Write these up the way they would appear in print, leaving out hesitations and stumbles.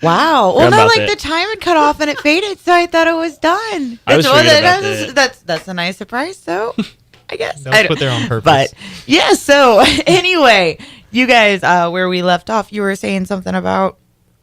Wow. Well, no, like the time had cut off and it faded, so I thought it was done. That's a nice surprise, though. I guess. That was put there on purpose. But yeah, so anyway, you guys, where we left off, you were saying something about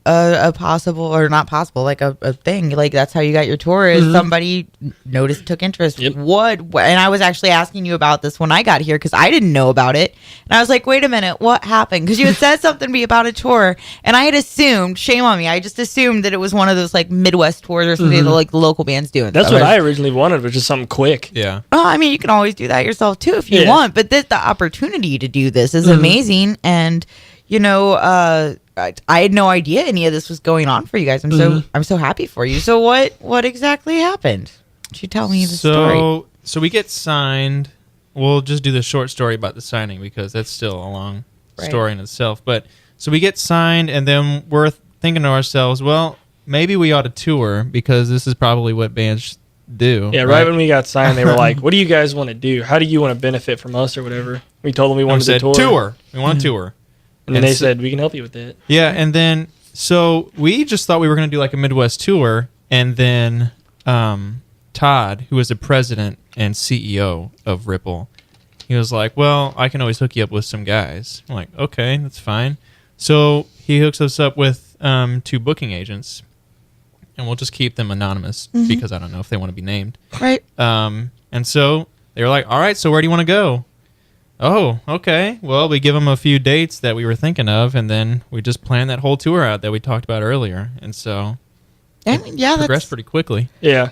a possible, or not possible, like a thing. Like that's how you got your tour, is somebody noticed, took interest. Yep. What? And I was actually asking you about this when I got here because I didn't know about it. And I was like, wait a minute, what happened? Because you had said something to me about a tour, and I had assumed, shame on me, I just assumed that it was one of those like Midwest tours or something that like the local bands doing. That's what I originally wanted, was just something quick. Yeah. Oh, I mean, you can always do that yourself too if you want, but the opportunity to do this is amazing. And you know, I had no idea any of this was going on for you guys. I'm so happy for you. So what exactly happened? Could you tell me the story? So we get signed. We'll just do the short story about the signing because that's still a long story in itself. But so we get signed, and then we're thinking to ourselves, well, maybe we ought to tour because this is probably what bands do. Yeah, right when we got signed, they were like, what do you guys want to do? How do you want to benefit from us or whatever? We told them we wanted to tour. We want to tour. And then they said, we can help you with that. Yeah, and then, so we just thought we were going to do like a Midwest tour, and then Todd, who was the president and CEO of Ripple, he was like, well, I can always hook you up with some guys. I'm like, okay, that's fine. So he hooks us up with 2 booking agents, and we'll just keep them anonymous because I don't know if they want to be named. Right. And so they were like, all right, so where do you want to go? Oh, okay. Well, we give them a few dates that we were thinking of, and then we just plan that whole tour out that we talked about earlier. And so it progressed pretty quickly. Yeah.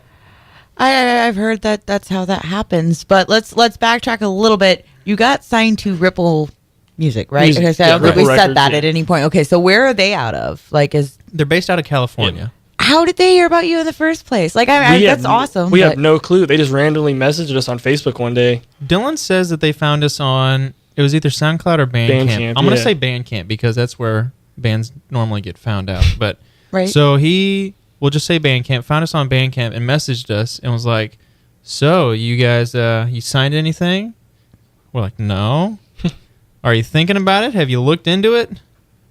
I've heard that that's how that happens. But let's backtrack a little bit. You got signed to Ripple Music, right? Music, I don't think we said Records, that at any point. Okay, so where are they out of? Like, they're based out of California. How did they hear about you in the first place? Like, that's awesome. We have no clue. They just randomly messaged us on Facebook one day. Dylan says that they found us on, it was either SoundCloud or Bandcamp. I'm going to say Bandcamp because that's where bands normally get found out. But so we'll just say Bandcamp, found us on Bandcamp and messaged us and was like, so you guys, you signed anything? We're like, no. Are you thinking about it? Have you looked into it?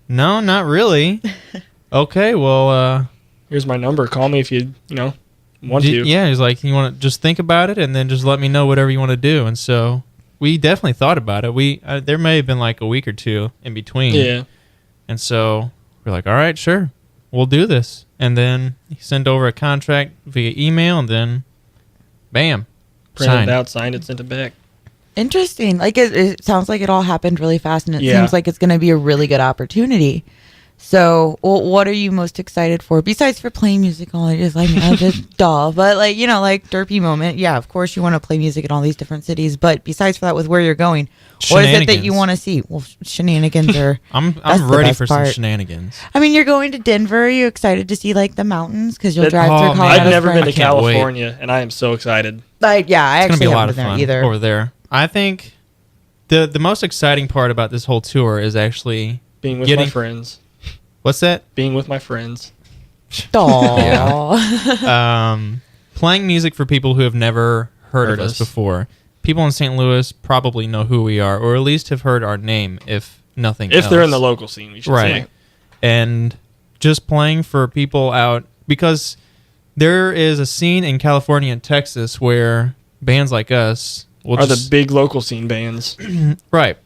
No, not really. Okay, well, here's my number. Call me if you want to. Yeah, he's like, you want to just think about it and then just let me know whatever you want to do. And so we definitely thought about it. There may have been like a week or two in between. Yeah. And so we're like, all right, sure, we'll do this. And then he sent over a contract via email, and then bam, printed it out, signed it, sent it back. Interesting. Like it sounds like it all happened really fast, and it seems like it's going to be a really good opportunity. So, what are you most excited for besides for playing music? All just like just duh, but like derpy moment. Yeah, of course you want to play music in all these different cities, but besides for that, with where you're going, what is it that you want to see? Well, shenanigans are. I'm ready for some shenanigans. I mean, you're going to Denver. Are you excited to see like the mountains because you'll drive through Colorado? I've never been to California, and I am so excited. Like, yeah, I actually haven't been there either. Over there. I think the most exciting part about this whole tour is actually being with my friends. What's that? Being with my friends. Playing music for people who have never heard of us before. People in St. Louis probably know who we are, or at least have heard our name, if nothing else. If they're in the local scene, we should say. And just playing for people out, because there is a scene in California and Texas where bands like us are the big local scene bands. Right.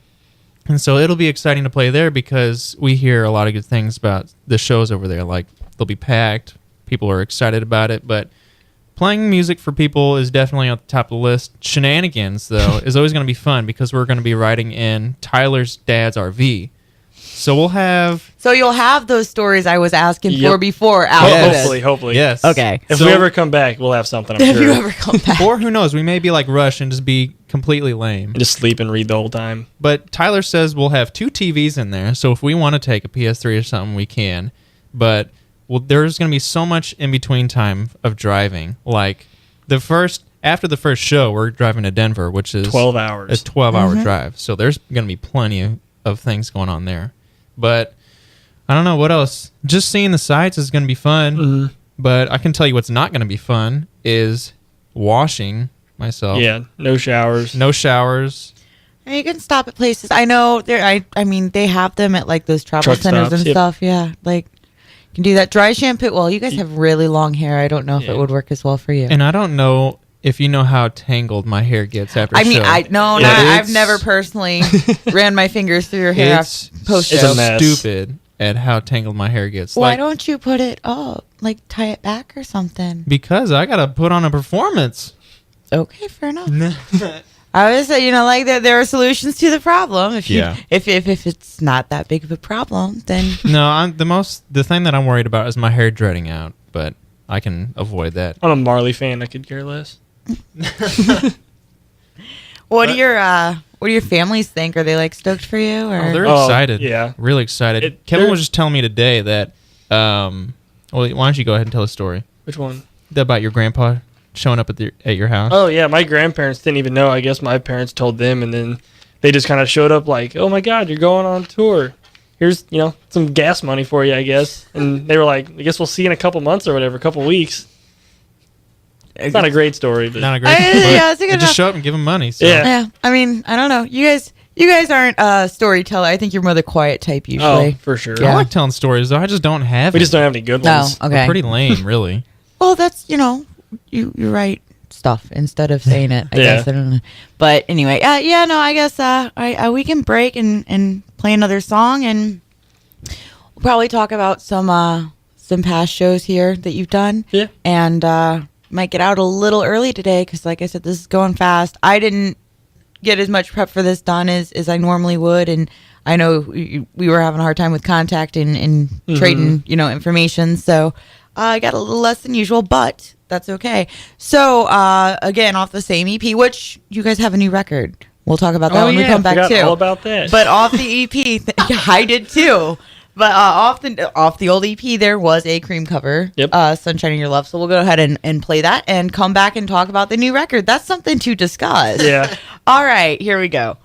And so it'll be exciting to play there because we hear a lot of good things about the shows over there. Like, they'll be packed. People are excited about it. But playing music for people is definitely on the top of the list. Shenanigans, though, is always going to be fun because we're going to be riding in Tyler's dad's RV. So we'll have... So you'll have those stories I was asking for before out Hopefully. Yes. Okay. If we ever come back, we'll have something, I'm sure. If you ever come back. Or who knows, we may be like Rush and just be completely lame. And just sleep and read the whole time. But Tyler says we'll have 2 TVs in there, so if we want to take a PS3 or something, we can. But there's going to be so much in between time of driving. Like, after the first show, we're driving to Denver, which is 12 hours. A 12-hour drive. So there's going to be plenty of things going on there. But I don't know what else. Just seeing the sights is going to be fun. Mm-hmm. But I can tell you what's not going to be fun is washing myself. Yeah, no showers. No showers. And you can stop at places. I know I mean, they have them at like those travel Truck centers stops, and stuff. Yeah, like you can do that. Dry shampoo. Well, you guys have really long hair. I don't know if it would work as well for you. And I don't know if you know how tangled my hair gets after. I mean, show. I've never personally ran my fingers through your hair post show. It's a mess. Stupid at how tangled my hair gets. Why don't you put it like tie it back or something? Because I gotta put on a performance. Okay, fair enough. I always say, like that there are solutions to the problem. If it's not that big of a problem, then no. The thing that I'm worried about is my hair dreading out, but I can avoid that. I'm a Marley fan. I could care less. What do your families think? Are they like stoked for you? Or? Oh, they're excited. Yeah, really excited. Kevin was just telling me today that. Well, why don't you go ahead and tell a story? Which one? About your grandpa showing up at your house. Oh yeah, my grandparents didn't even know. I guess my parents told them, and then they just kind of showed up like, "Oh my God, you're going on tour. Here's some gas money for you, I guess." And they were like, "I guess we'll see you in a couple months or whatever, a couple weeks." It's not a great story, but not a great. It's a good just show up and give them money. So. Yeah. I mean, I don't know. You guys aren't a storyteller. I think you're more the quiet type usually. Oh, for sure. Yeah. I like telling stories though. I just don't have. We just don't have any good ones. No, okay. They're pretty lame, really. Well, that's you write stuff instead of saying it. I guess I don't know. But anyway, no. I guess we can break and play another song, and we'll probably talk about some past shows here that you've done. Yeah, and might get out a little early today because, like I said, this is going fast. I didn't get as much prep for this done as I normally would, and I know we were having a hard time with contact and trading information, so I got a little less than usual, but that's okay. So again, off the same EP, which you guys have a new record. We'll talk about that when we come back too. All about that. But off the EP, I did too. But off the old EP, there was a Cream cover, Sunshine in Your Love. So we'll go ahead and play that and come back and talk about the new record. That's something to discuss. Yeah. All right, here we go.